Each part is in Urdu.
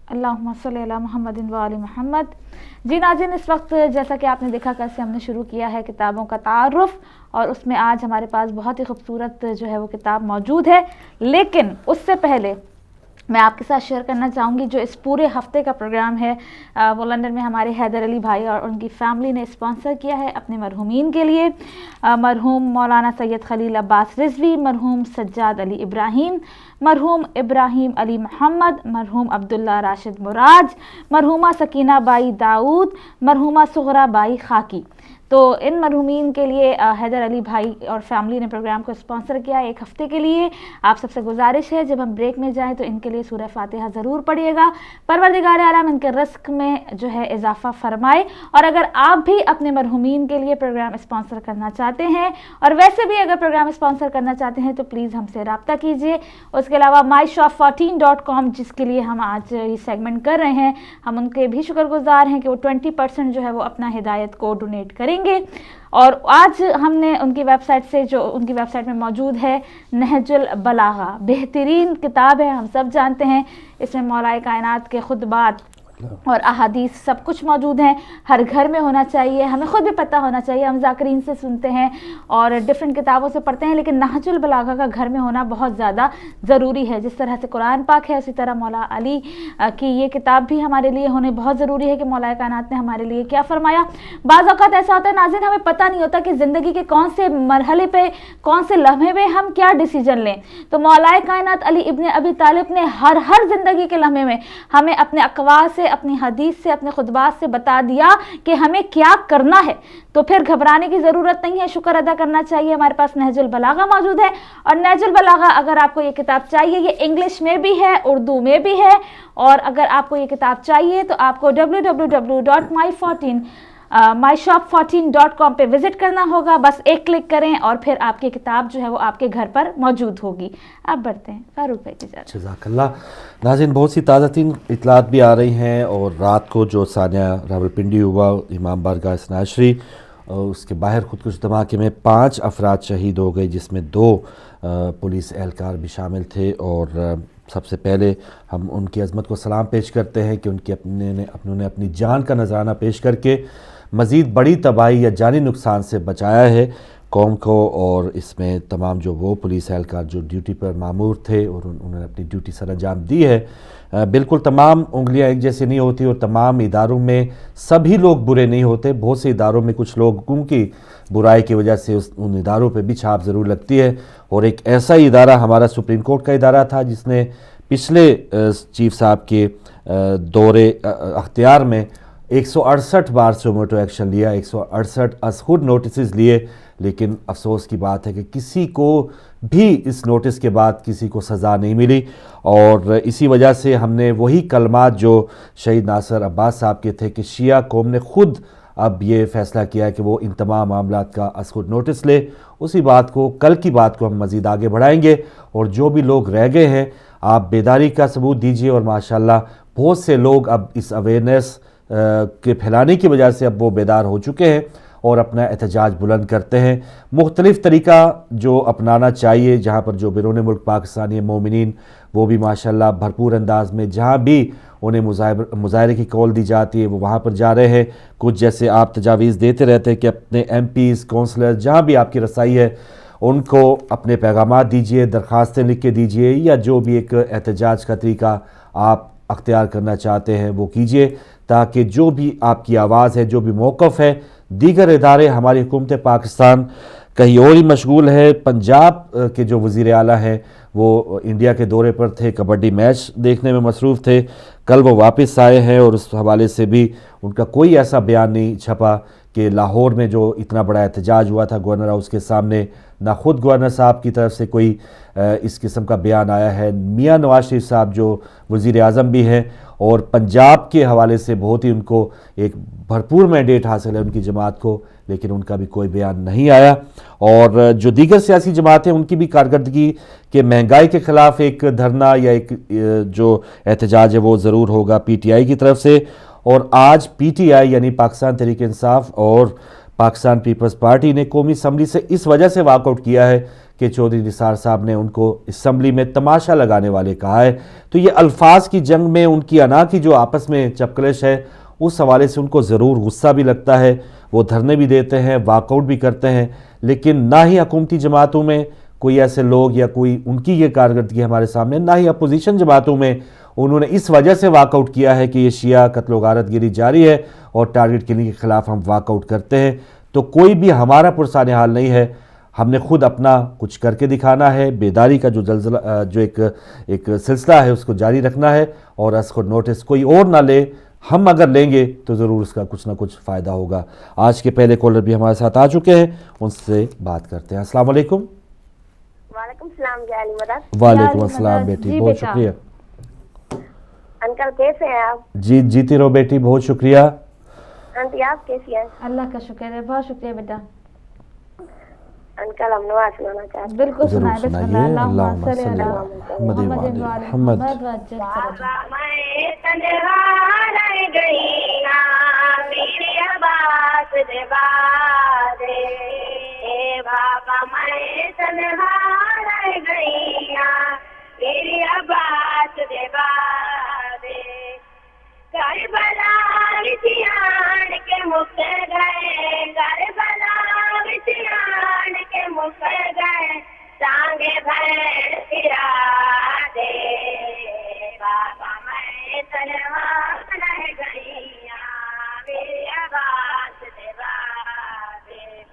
اللہم صلی علی محمد و آل محمد۔ جی ناظرین، اس وقت جیسا کہ آپ نے دیکھا کیسے ہم نے شروع کیا ہے کتابوں کا تعارف، اور اس میں آج ہمارے پاس بہت ہی خوبصورت جو ہے وہ کتاب موجود ہے، لیکن اس سے پہلے میں آپ کے ساتھ شیئر کرنا چاہوں گی جو اس پورے ہفتے کا پروگرام ہے وہ لندن میں ہمارے حیدر علی بھائی اور ان کی فیملی نے اسپانسر کیا ہے اپنے مرحومین کے لیے۔ مرحوم مولانا سید خلیل عباس رضوی، مرحوم سجاد علی ابراہیم، مرحوم ابراہیم علی محمد، مرحوم عبداللہ راشد مراج، مرحومہ سکینہ بائی داؤد، مرحومہ صغرا بائی خاکی۔ تو ان مرحومین کے لیے حیدر علی بھائی اور فیملی نے پروگرام کو اسپانسر کیا ایک ہفتے کے لیے۔ آپ سب سے گزارش ہے جب ہم بریک میں جائیں تو ان کے لیے سورہ فاتحہ ضرور پڑھیے گا۔ پروردگار عالم ان کے رزق میں جو ہے اضافہ فرمائے، اور اگر آپ بھی اپنے مرحومین کے لیے پروگرام اسپانسر کرنا چاہتے ہیں، اور ویسے بھی اگر پروگرام اسپانسر کرنا چاہتے ہیں تو پلیز ہم سے رابطہ کیجیے۔ اس کے علاوہ myshop14.com جس کے لیے ہم آج یہ سیگمنٹ کر رہے ہیں، ہم ان کے بھی شکر گزار ہیں کہ وہ 20% جو ہے وہ اپنا ہدایت کو ڈونیٹ کریں گے۔ اور آج ہم نے ان کی ویب سائٹ سے جو ان کی ویب سائٹ میں موجود ہے نہج البلاغہ، بہترین کتاب ہے، ہم سب جانتے ہیں اس میں مولا کائنات کے خطبات اور احادیث سب کچھ موجود ہیں، ہر گھر میں ہونا چاہیے، ہمیں خود بھی پتہ ہونا چاہیے، ہم ذاکرین سے سنتے ہیں اور ڈیفرنٹ کتابوں سے پڑھتے ہیں، لیکن نہج البلاغہ کا گھر میں ہونا بہت زیادہ ضروری ہے۔ جس طرح سے قرآن پاک ہے اسی طرح مولا علی کی یہ کتاب بھی ہمارے لیے ہونے بہت ضروری ہے کہ مولا کائنات نے ہمارے لیے کیا فرمایا۔ بعض اوقات ایسا ہوتا ہے ناظرین، ہمیں پتہ نہیں ہوتا کہ زندگی کے کون سے مرحلے پہ، کون سے لمحے پہ ہم کیا ڈیسیجن لیں، تو مولا کائنات علی ابن ابی طالب نے ہر زندگی کے لمحے میں ہمیں اپنے اقوال سے، اپنی حدیث سے، اپنے خطبات سے بتا دیا کہ ہمیں کیا کرنا ہے۔ تو پھر گھبرانے کی ضرورت نہیں ہے، شکر ادا کرنا چاہیے۔ ہمارے پاس نہج البلاغہ موجود ہے، اور نہج البلاغہ اگر آپ کو یہ کتاب چاہیے، یہ انگلش میں بھی ہے، اردو میں بھی ہے، اور اگر آپ کو یہ کتاب چاہیے تو آپ کو myshop14.com پہ وزٹ کرنا ہوگا، بس ایک کلک کریں اور پھر آپ کی کتاب جو ہے وہ آپ کے گھر پر موجود ہوگی۔ اب بڑھتے ہیں فاروق بھائی کی جانب۔ جزاک اللہ۔ ناظرین، بہت سی تازہ ترین اطلاعات بھی آ رہی ہیں، اور رات کو جو ثانیہ راولپنڈی ہوا امام بارگاہ اسناشری، اس کے باہر خودکش دھماکے میں 5 افراد شہید ہو گئے، جس میں 2 پولیس اہلکار بھی شامل تھے، اور سب سے پہلے ہم ان کی عظمت کو سلام پیش کرتے ہیں کہ انہوں نے اپنی جان کا نذرانہ پیش کر کے مزید بڑی تباہی یا جانی نقصان سے بچایا ہے قوم کو، اور اس میں تمام جو وہ پولیس اہلکار جو ڈیوٹی پر مامور تھے اور انہوں نے اپنی ڈیوٹی سر انجام دی ہے۔ بالکل تمام انگلیاں ایک جیسے نہیں ہوتی، اور تمام اداروں میں سبھی لوگ برے نہیں ہوتے، بہت سے اداروں میں کچھ لوگوں کی برائی کی وجہ سے ان اداروں پہ بھی چھاپ ضرور لگتی ہے، اور ایک ایسا ادارہ ہمارا سپریم کورٹ کا ادارہ تھا جس نے پچھلے چیف صاحب کے دور اختیار میں 168 بار سوموٹو ایکشن لیا، 168 از خود نوٹسز لیے، لیکن افسوس کی بات ہے کہ کسی کو بھی اس نوٹس کے بعد کسی کو سزا نہیں ملی، اور اسی وجہ سے ہم نے وہی کلمات جو شہید ناصر عباس صاحب کے تھے کہ شیعہ قوم نے خود اب یہ فیصلہ کیا ہے کہ وہ ان تمام معاملات کا از خود نوٹس لے، اسی بات کو، کل کی بات کو ہم مزید آگے بڑھائیں گے، اور جو بھی لوگ رہ گئے ہیں آپ بیداری کا ثبوت دیجیے، اور ماشاءاللہ بہت سے لوگ اب اس اویئرنیس کے پھیلانے کی وجہ سے اب وہ بیدار ہو چکے ہیں اور اپنا احتجاج بلند کرتے ہیں۔ مختلف طریقہ جو اپنانا چاہیے، جہاں پر جو بیرون ملک پاکستانی مومنین وہ بھی ماشاءاللہ بھرپور انداز میں جہاں بھی انہیں مظاہرے کی کال دی جاتی ہے وہ وہاں پر جا رہے ہیں۔ کچھ جیسے آپ تجاویز دیتے رہتے ہیں کہ اپنے ایم پیز، کونسلر، جہاں بھی آپ کی رسائی ہے ان کو اپنے پیغامات دیجئے، درخواستیں لکھ کے دیجئے، یا جو بھی ایک احتجاج کا طریقہ آپ اختیار کرنا چاہتے ہیں وہ کیجئے، تاکہ جو بھی آپ کی آواز ہے، جو بھی موقف ہے، دیگر ادارے، ہماری حکومت پاکستان کہیں اور ہی مشغول ہے۔ پنجاب کے جو وزیر اعلیٰ ہیں وہ انڈیا کے دورے پر تھے، کبڈی میچ دیکھنے میں مصروف تھے، کل وہ واپس آئے ہیں، اور اس حوالے سے بھی ان کا کوئی ایسا بیان نہیں چھپا کہ لاہور میں جو اتنا بڑا احتجاج ہوا تھا گورنر ہاؤس کے سامنے، نہ خود گورنر صاحب کی طرف سے کوئی اس قسم کا بیان آیا ہے۔ میاں نواز شریف صاحب جو وزیر اعظم بھی ہیں، اور پنجاب کے حوالے سے بہت ہی ان کو ایک بھرپور مینڈیٹ حاصل ہے ان کی جماعت کو، لیکن ان کا بھی کوئی بیان نہیں آیا۔ اور جو دیگر سیاسی جماعتیں ان کی بھی کارکردگی کہ مہنگائی کے خلاف ایک دھرنا یا ایک جو احتجاج ہے وہ ضرور ہوگا پی ٹی آئی کی طرف سے، اور آج پی ٹی آئی یعنی پاکستان تحریک انصاف اور پاکستان پیپلز پارٹی نے قومی اسمبلی سے اس وجہ سے واک آؤٹ کیا ہے کہ چودھری نثار صاحب نے ان کو اسمبلی میں تماشا لگانے والے کہا ہے. تو یہ الفاظ کی جنگ میں ان کی انا کی جو آپس میں چپکلش ہے اس حوالے سے ان کو ضرور غصہ بھی لگتا ہے. وہ دھرنے بھی دیتے ہیں, واک آؤٹ بھی کرتے ہیں, لیکن نہ ہی حکومتی جماعتوں میں کوئی ایسے لوگ یا کوئی ان کی یہ کارکردگی ہمارے سامنے, نہ ہی اپوزیشن جماعتوں میں انہوں نے اس وجہ سے واک آؤٹ کیا ہے کہ یہ شیعہ قتل و غارت گیری جاری ہے اور ٹارگٹ کلنگ کے خلاف ہم واک آؤٹ کرتے ہیں. تو کوئی بھی ہمارا پرسان حال نہیں ہے, ہم نے خود اپنا کچھ کر کے دکھانا ہے. بیداری کا جو زلزلہ جو ایک سلسلہ ہے اس کو جاری رکھنا ہے, اور اس کو نوٹس کوئی اور نہ لے, ہم اگر لیں گے تو ضرور اس کا کچھ نہ کچھ فائدہ ہوگا. آج کے پہلے کالر بھی ہمارے ساتھ آ چکے ہیں, ان سے بات کرتے ہیں. السلام علیکم. وعلیکم السلام جی علی مدد. وعلیکم السلام بیٹی, بہت شکریہ. انکل کیسے ہیں آپ؟ جی جیتی رہو بیٹی, بہت شکریہ. آنٹی آپ کیسی ہیں؟ اللہ کا شکر ہے, بہت شکریہ بیٹا. انکل ہم نواز سنانا چاہتے ہیں. بالکل ضرور سنائیں. بسم سنائیے. اللہ, اللہم اللہم صلی صلی علی علی محمد محمد و علی محمد. محمد. میں تنہا رہ گئی نا میری آواز دے بادے, اے بابا میں تنہا رہ گئی نا میری آواز دے بادے. کربلا وچیان کے مک گئے, کربلا وچیان کے مک گئے, سانگے بھر پھرا دے. بابا میں تنہا رہ گئی میری آواز دے بادے.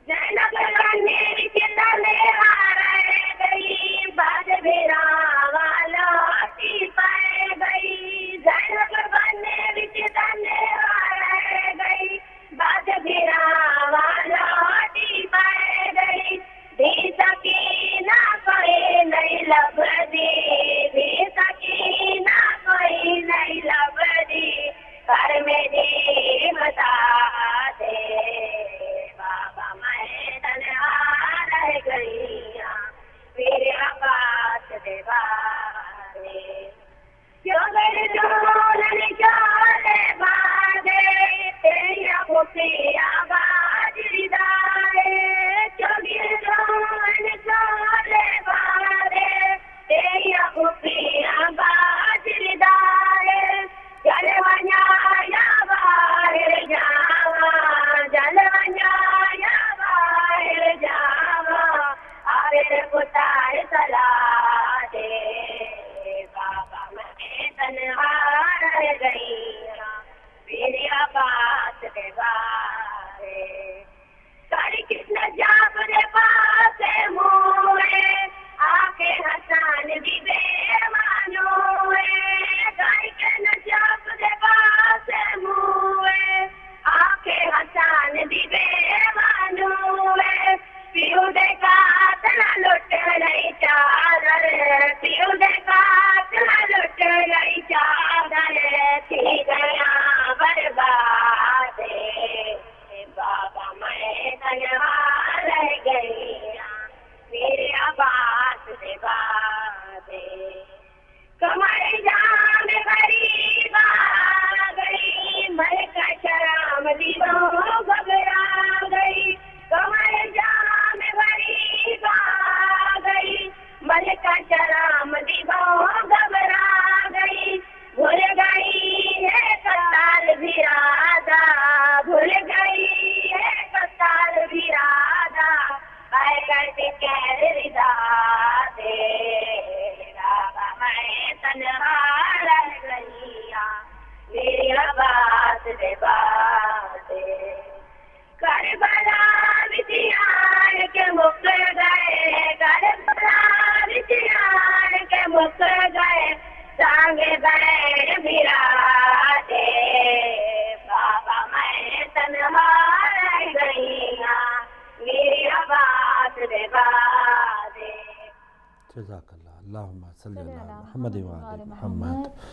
زینب میری چتا میں رہ گئی, باد بھیرا والا ٹی پائے گئی. زینب بنے چتا میں رہ گئی, باد بھیرا والا ٹی پائے گئی. بھی سکینہ کوئی نہیں لب دی, بھی سکینہ کوئی نہیں لب دی, کر میری بتا دے. بابا میں تنہا رہ گئی میری آواز دے بادے. جو میرے دولن چالے بادے, تیری آنکھوں کی آواز ردائے. جو میرے دولن چالے بادے, تیری آنکھوں کی آواز ردائے. جلوانیا یا باہر جاواں, جلوانیا یا باہر جاواں, آوے پتار سلا دے. بابا میں تنہا رہ گئی میری آواز دے بادے. ساری کس نجاب دے پاس موئے, آ کے حسان بھی بے مانوئے. ساری کے نجاب دے پاس موئے, آ کے حسان بھی بے مانوئے. پیو دے قاتل لٹ گئی چادر, پیو دے قاتل لٹ گئی چادر, تھی گیا برباد. بابا میں تنہا رہ گئی میری آواز دے بادے. کمر جام غریب آ گئی, ملکہ شرام دیووں گھبرا گئی. کمر جام غریب آ گئی, ملکہ شرام دیووں گھبرا گئی. بھول گئی ہے کتال بھیرادا, بھول گئی ہے کتال بھیرادا, آئے کرتے کہہ ردا دے. بابا میں تنہا رہ گئی میری آواز دے بادے. کربلا وچیان کے مک گئے, کربلا وچیان کے مک گئے, سانگے بیر بھرا دے. بابا میں تنہا رہ گئی میری آواز دے بادے. جزاک اللہ. اللہم صلی علی محمد و علی محمد.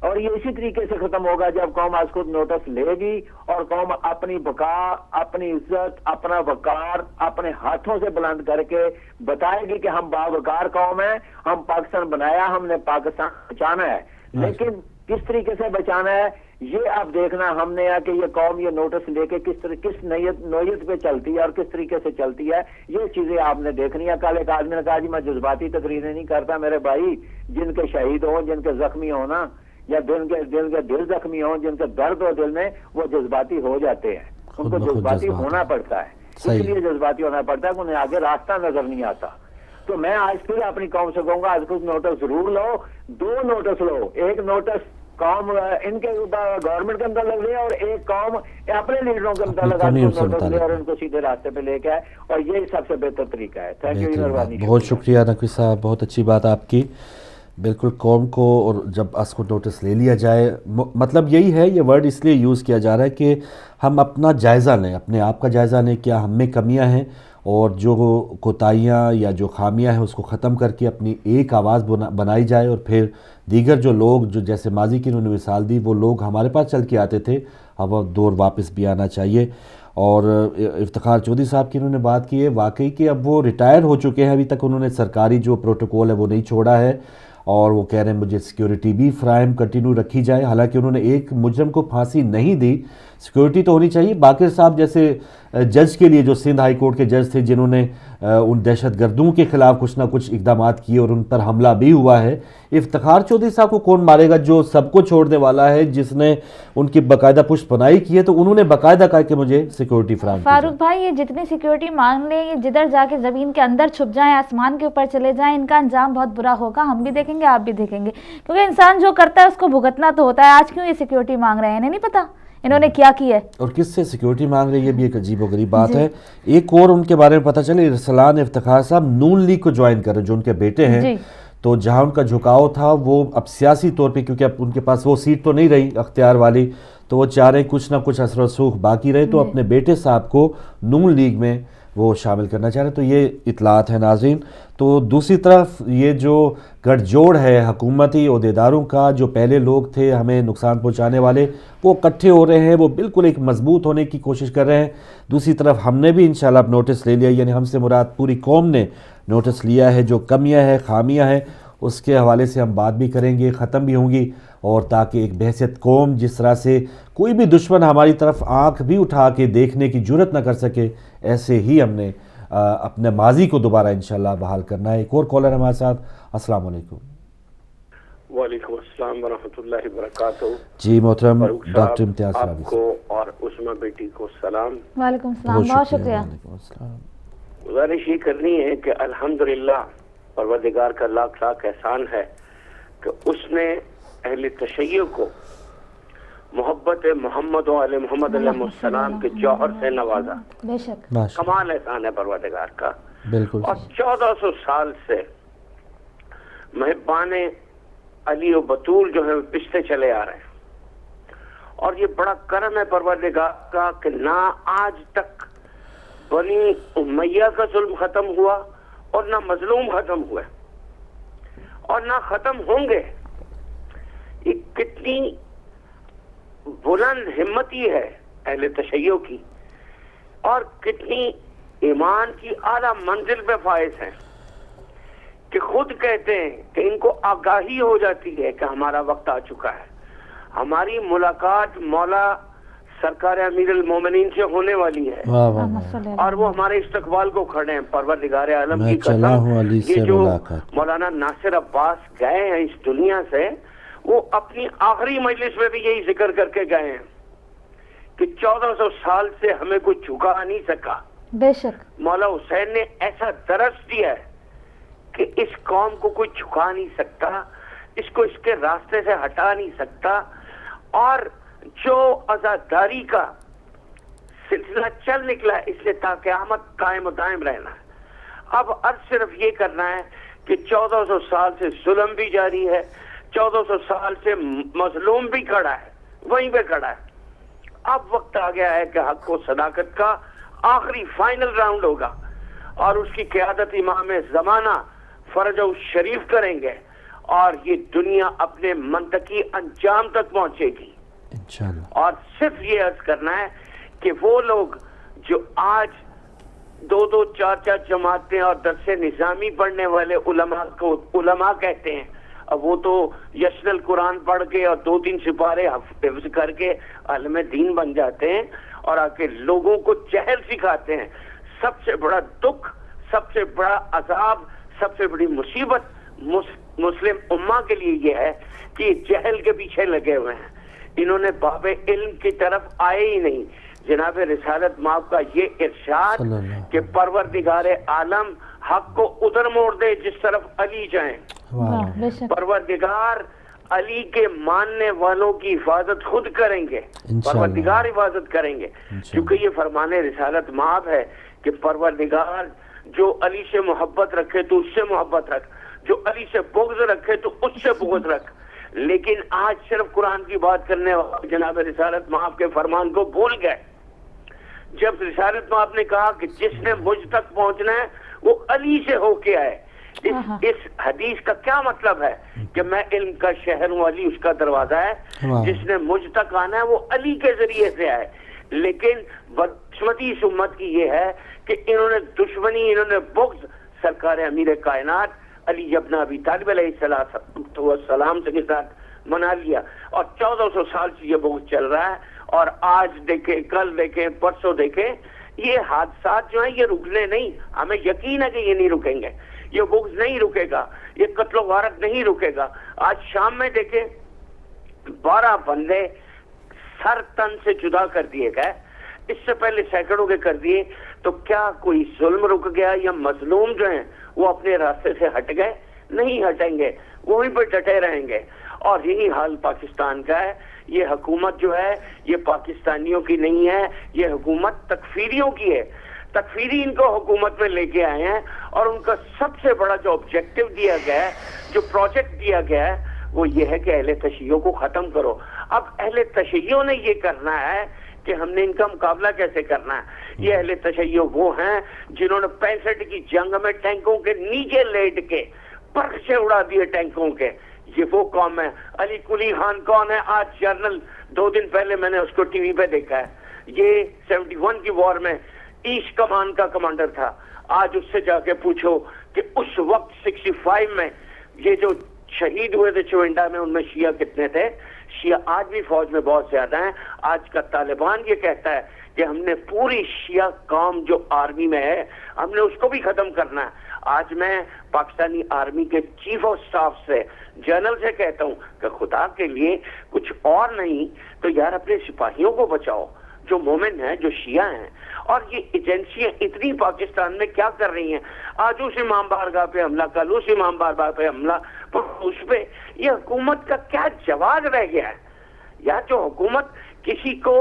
اور یہ اسی طریقے سے ختم ہوگا جب قوم آج خود نوٹس لے گی اور قوم اپنی بقا، اپنی عزت، اپنا وقار اپنے ہاتھوں سے بلند کر کے بتائے گی کہ ہم باوقار قوم ہیں، ہم پاکستان بنایا، ہم نے پاکستان بچانا ہے۔ لیکن کس طریقے سے بچانا ہے یہ آپ دیکھنا ہم نے ہے کہ یہ قوم یہ نوٹس لے کے کس نوعیت پہ چلتی ہے اور کس طریقے سے چلتی ہے، یہ چیزیں آپ نے دیکھنی ہے۔ کل ایک آدمی نے کہا جی میں جذباتی تقریریں نہیں کرتا، میرے بھائی جن کے شہید ہوں، جن کے زخمی ہوں نا، یا دل زخمی ہوں، جن کے درد ہو دل میں، وہ جذباتی ہو جاتے ہیں، ان کو جذباتی ہونا پڑتا ہے، اس لیے جذباتی ہونا پڑتا ہے کہ انہیں آگے راستہ نظر نہیں آتا۔ تو میں آج پھر اپنی قوم سے کہوں گا آج کچھ نوٹس ضرور لو، 2 نوٹس لو، ایک نوٹس قوم ان کے گورنمنٹ کے متعلق لے اور ایک قوم اپنے لیڈروں کے متعلق نوٹس لے اور ان کو سیدھے راستے پہ لے کے آئے، اور یہی سب سے بہتر طریقہ ہے۔ تھینک یو، مہربانی، بہت شکریہ نقوی صاحب، بہت اچھی بات آپ کی۔ بالکل قوم کو، اور جب اس کو نوٹس لے لیا جائے، مطلب یہی ہے، یہ ورڈ اس لیے یوز کیا جا رہا ہے کہ ہم اپنا جائزہ لیں، اپنے آپ کا جائزہ لیں، کیا ہم میں کمیاں ہیں، اور جو کوتاہیاں یا جو خامیاں ہیں اس کو ختم کر کے اپنی ایک آواز بنائی جائے، اور پھر دیگر جو لوگ جو جیسے ماضی کی انہوں نے مثال دی، وہ لوگ ہمارے پاس چل کے آتے تھے، اب وہ دور واپس بھی آنا چاہیے۔ اور افتخار چودھری صاحب کی انہوں نے بات کی ہے، واقعی کہ اب وہ ریٹائر ہو چکے ہیں، ابھی تک انہوں نے سرکاری جو پروٹوکول ہے وہ نہیں چھوڑا ہے، اور وہ کہہ رہے ہیں مجھے سیکیورٹی بھی فراہم کنٹینیو رکھی جائے، حالانکہ انہوں نے ایک مجرم کو پھانسی نہیں دی، سیکیورٹی تو ہونی چاہیے۔ باقر صاحب جیسے جج کے لیے، جو سندھ ہائی کورٹ کے جج تھے، جنہوں نے ان دہشت گردوں کے خلاف کچھ نہ کچھ اقدامات کیے اور ان پر حملہ بھی ہوا ہے، افتخار چودھری صاحب کو کون مارے گا جو سب کو چھوڑنے والا ہے، جس نے ان کی باقاعدہ پشت پناہی کی ہے، تو انہوں نے باقاعدہ کہا کہ مجھے سیکیورٹی فراہم کی جائے۔ فاروق بھائی، یہ جتنی سیکیورٹی مانگ لیں، یہ جدھر جا کے زمین کے اندر چھپ جائیں، آسمان کے اوپر چلے جائیں، ان کا انجام بہت برا ہوگا، ہم بھی دیکھیں گے، آپ بھی دیکھیں گے، کیونکہ انسان جو کرتا ہے اس کو بھگتنا تو ہوتا ہے۔ آج کیوں یہ سیکیورٹی مانگ رہے ہیں، انہیں نہیں پتا انہوں نے کیا ہے، اور کس سے سیکیورٹی مانگ رہے ہیں، یہ بھی ایک عجیب و غریب بات ہے۔ ایک اور ان کے بارے میں پتہ چلے، ارسلان افتخار صاحب نون لیگ کو جوائن کر رہے ہیں، جو ان کے بیٹے ہیں، تو جہاں ان کا جھکاؤ تھا وہ اب سیاسی طور پہ، کیونکہ اب ان کے پاس وہ سیٹ تو نہیں رہی اختیار والی، تو وہ چاہ رہے ہیں کچھ نہ کچھ اثر و رسوخ باقی رہے، تو اپنے بیٹے صاحب کو نون لیگ میں وہ شامل کرنا چاہ رہے ہیں۔ تو یہ اطلاعات ہیں ناظرین۔ تو دوسری طرف یہ جو گٹھ جوڑ ہے حکومتی عہدیداروں کا، جو پہلے لوگ تھے ہمیں نقصان پہنچانے والے، وہ اکٹھے ہو رہے ہیں، وہ بالکل ایک مضبوط ہونے کی کوشش کر رہے ہیں۔ دوسری طرف ہم نے بھی انشاءاللہ اب نوٹس لے لیا، یعنی ہم سے مراد پوری قوم نے نوٹس لیا ہے، جو کمیاں ہیں، خامیاں ہیں، اس کے حوالے سے ہم بات بھی کریں گے، ختم بھی ہوں گی، اور تاکہ ایک بحیثیت قوم جس طرح سے کوئی بھی دشمن ہماری طرف آنکھ بھی اٹھا کے دیکھنے کی جرت نہ کر سکے، ایسے ہی ہم نے اپنے ماضی کو دوبارہ انشاءاللہ بحال کرنا ہے۔ ایک اور کالر ہمارے ساتھ، السلام علیکم۔ وعلیکم السلام ورحمۃ اللہ وبرکاتہ۔ جی محترم ڈاکٹر امتیاز صاحب، آپ کو اور عثمہ بیٹی کو سلام۔ وعلیکم السلام، بہت شکریہ۔ گزارش یہ کرنی ہے کہ الحمدللہ پروردگار کا لاکھ لاکھ احسان ہے کہ اس نے اہل تشیع کو محبت محمد و علیہ محمد علیہ السلام کے جوہر سے نوازا، بے شک کمال احسان ہے پروردگار کا۔ بالکل، اور 1400 سال سے محبان علی و بطول جو ہے پچھتے چلے آ رہے ہیں، اور یہ بڑا کرم ہے پروردگار کا کہ نہ آج تک بنی امیہ کا ظلم ختم ہوا اور نہ مظلوم ختم ہوئے اور نہ ختم ہوں گے۔ یہ کتنی بلند ہمتی ہے اہل تشیع کی، اور کتنی ایمان کی اعلیٰ منزل پہ فائز ہیں کہ خود کہتے ہیں کہ ان کو آگاہی ہو جاتی ہے کہ ہمارا وقت آ چکا ہے، ہماری ملاقات مولا سرکار امیر المومنین سے ہونے والی ہے، اور وہ ہمارے استقبال کو کھڑے ہیں۔ پروردگار عالم کی قسم، یہ جو مولانا ناصر عباس گئے ہیں اس دنیا سے، وہ اپنی آخری مجلس میں بھی یہی ذکر کر کے گئے ہیں کہ 1400 سال سے ہمیں کوئی جھکا نہیں سکا۔ بے شک مولا حسین نے ایسا درس دیا ہے کہ اس قوم کو کوئی جھکا نہیں سکتا، اس کو اس کے راستے سے ہٹا نہیں سکتا، اور جو عزاداری کا سلسلہ چل نکلا ہے اس لیے تا قیامت قائم و دائم رہنا ہے۔ اب عرض صرف یہ کرنا ہے کہ 1400 سال سے ظلم بھی جاری ہے، 1400 سال سے مظلوم بھی کھڑا ہے، وہیں پہ کھڑا ہے۔ اب وقت آ گیا ہے کہ حق و صداقت کا آخری فائنل راؤنڈ ہوگا، اور اس کی قیادت امام زمانہ فرج و شریف کریں گے، اور یہ دنیا اپنے منطقی انجام تک پہنچے گی انشاءاللہ۔ اور صرف یہ عرض کرنا ہے کہ وہ لوگ جو آج 2 4 جماعتیں اور درس نظامی پڑھنے والے علماء کو علماء کہتے ہیں، اب وہ تو یسن القرآن پڑھ کے اور 2 3 سپارے حفظ کر کے عالم دین بن جاتے ہیں اور آ کے لوگوں کو جہل سکھاتے ہیں۔ سب سے بڑا دکھ، سب سے بڑا عذاب، سب سے بڑی مصیبت مسلم امہ کے لیے یہ ہے کہ یہ جہل کے پیچھے لگے ہوئے ہیں، انہوں نے باب علم کی طرف آئے ہی نہیں۔ جناب رسالت مآب کا یہ ارشاد کہ پروردگار عالم حق کو ادھر موڑ دے جس طرف علی جائیں، بے شک پروردگار علی کے ماننے والوں کی حفاظت خود کریں گے، پروردگار حفاظت کریں گے، کیونکہ یہ فرمان رسالت مآب ہے کہ پروردگار جو علی سے محبت رکھے تو اس سے محبت رکھ، جو علی سے بغض رکھے تو اس سے بغض رکھ۔ لیکن آج صرف قرآن کی بات کرنے والے جناب رسالت مآب کے فرمان کو بھول گئے۔ جب رسالت مآب نے کہا کہ جس نے مجھ تک پہنچنا ہے وہ علی سے ہو کے آئے، اس حدیث کا کیا مطلب ہے کہ میں علم کا شہر ہوں، علی اس کا دروازہ ہے، جس نے مجھ تک آنا ہے وہ علی کے ذریعے سے آئے۔ لیکن بدقسمتی اس امت کی یہ ہے کہ انہوں نے دشمنی، انہوں نے بغض سرکار امیر کائنات علی ابن ابی طالب علیہ السلام کے ساتھ منا لیا، اور 1400 سال سے یہ بغض چل رہا ہے۔ اور آج دیکھیں، کل دیکھیں، پرسوں دیکھیں، یہ حادثات جو ہیں یہ رکنے نہیں، ہمیں یقین ہے کہ یہ نہیں رکیں گے، یہ بغض نہیں رکے گا، یہ قتل و غارت نہیں رکے گا۔ آج شام میں دیکھیں 12 بندے سر تن سے جدا کر دیے گئے، اس سے پہلے سینکڑوں کے کر دیے، تو کیا کوئی ظلم رک گیا یا مظلوم جو ہیں وہ اپنے راستے سے ہٹ گئے؟ نہیں ہٹیں گے، وہیں پہ ڈٹے رہیں گے۔ اور یہی حال پاکستان کا ہے۔ یہ حکومت جو ہے یہ پاکستانیوں کی نہیں ہے، یہ حکومت تکفیریوں کی ہے۔ تکفیری ان کو حکومت میں لے کے آئے ہیں، اور ان کا سب سے بڑا جو آبجیکٹو دیا گیا ہے، جو پروجیکٹ دیا گیا ہے، وہ یہ ہے کہ اہل تشیع کو ختم کرو۔ اب اہل تشیع نے یہ کرنا ہے کہ ہم نے ان کا مقابلہ کیسے کرنا ہے۔ یہ اہل تشیع وہ ہیں جنہوں نے 65 کی جنگ میں ٹینکوں کے نیچے لیٹ کے پرخ سے اڑا دیے ٹینکوں کے، یہ وہ قوم ہے۔ علی قلی خان کون ہے؟ آج جرنل 2 دن پہلے میں نے اس کو ٹی وی پہ دیکھا ہے، یہ 71 کی وار میں ایسٹ کمان کا کمانڈر تھا۔ آج اس سے جا کے پوچھو کہ اس وقت 65 میں یہ جو شہید ہوئے تھے چوئنڈا میں، ان میں شیعہ کتنے تھے؟ شیعہ آج بھی فوج میں بہت زیادہ ہیں۔ آج کا طالبان یہ کہتا ہے کہ ہم نے پوری شیعہ قوم جو آرمی میں ہے ہم نے اس کو بھی ختم کرنا ہے۔ آج میں پاکستانی آرمی کے چیف آف سٹاف سے، جنرل سے کہتا ہوں کہ خدا کے لیے کچھ اور نہیں تو یار اپنے سپاہیوں کو بچاؤ جو مومن ہیں، جو شیعہ ہیں۔ اور یہ ایجنسیاں اتنی پاکستان میں کیا کر رہی ہیں؟ آج اس امام بارگاہ پہ حملہ، کل اس امام بارگاہ پہ حملہ، اس پہ یہ حکومت کا کیا جواز رہ گیا ہے؟ یا جو حکومت کسی کو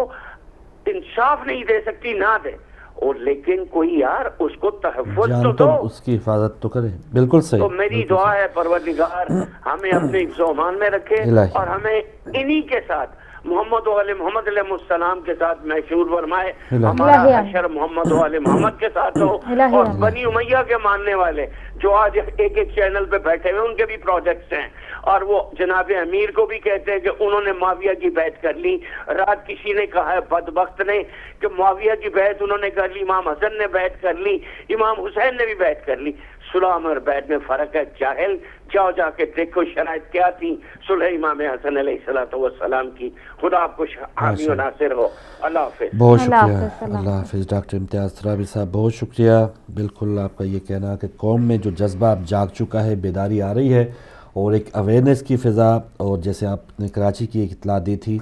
انصاف نہیں دے سکتی نہ دے، اور لیکن کوئی یار اس کو تحفظ تو دو، اس کی حفاظت تو کرے۔ بالکل صحیح۔ تو میری دعا ہے پروردگار ہمیں اپنے حفظ و امان میں رکھے، اور ہمیں انہی کے ساتھ محمد و آل محمد علیہ السلام کے ساتھ محشور فرمائے، ہمارا حشر محمد و آل محمد کے ساتھ ہو۔ اور بنی امیہ کے ماننے والے جو آج ایک چینل پہ بیٹھے ہوئے ان کے بھی پروجیکٹس ہیں، اور وہ جناب امیر کو بھی کہتے ہیں کہ انہوں نے معاویہ کی بیعت کر لی۔ رات کسی نے کہا ہے بدبخت نے کہ معاویہ کی بیعت انہوں نے کر لی، امام حسن نے بیعت کر لی، امام حسین نے بھی بیعت کر لی۔ صلح اور بیعت میں فرق ہے، جاہل جاؤ جا کے دیکھو شرائط کیا تھی صلح امام حسن علیہ السلام کی۔ خدا آپ کو حامی و ناصر ہو۔ اللہ حافظ۔ بہت شکریہ، اللہ حافظ ڈاکٹر امتیاز ترابی صاحب، بہت شکریہ۔ بالکل آپ کا یہ کہنا کہ قوم میں جو جذبہ اب جاگ چکا ہے، بیداری آ رہی ہے، اور ایک اویئرنیس کی فضا، اور جیسے آپ نے کراچی کی ایک اطلاع دی تھی،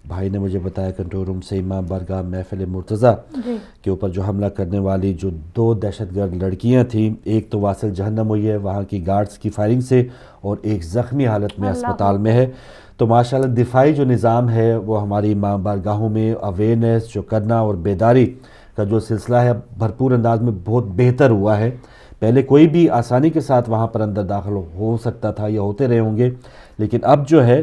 بھائی نے مجھے بتایا کنٹرول روم سے، امام بارگاہ محفل مرتضیٰ کے اوپر جو حملہ کرنے والی جو 2 دہشت گرد لڑکیاں تھیں، ایک تو واصل جہنم ہوئی ہے وہاں کی گارڈز کی فائرنگ سے، اور ایک زخمی حالت میں اسپتال میں ہے۔ تو ماشاءاللہ دفاعی جو نظام ہے وہ ہماری امام بارگاہوں میں اویئرنیس جو کرنا اور بیداری کا جو سلسلہ ہے بھرپور انداز میں بہت بہتر ہوا ہے۔ پہلے کوئی بھی آسانی کے ساتھ وہاں پر اندر داخل ہو سکتا تھا یا ہوتے رہے ہوں گے، لیکن اب جو ہے